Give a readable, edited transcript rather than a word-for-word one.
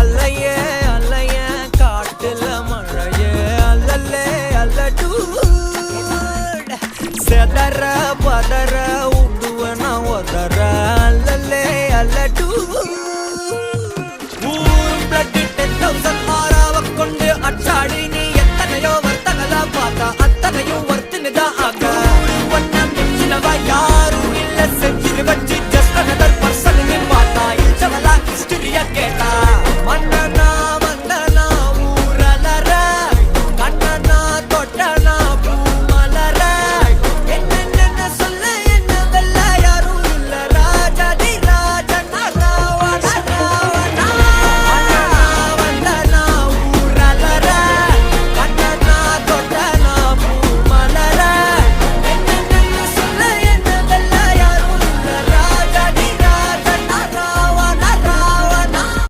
அலையே அலைய காட்டுல மழையே அல்லல்லே அல்லடு செதற பதற உடுவன ஒதற அல்லல்லே அல்லடு ஊரும் பிளட் 10,000 ஆறாவ கொண்டு அச்சாடி நீ எத்தனையோ வர்த்தகலா பார்த்தா அத்தனையும் வர்த்தினுதான் ஆக ஒன்னம் மிஞ்சினவா யாரும் இல்ல செஞ்சிரு வச்சு just another person பார்த்தா இச்சவலா ஹிஸ்டரியா கேட்டா மன்னனா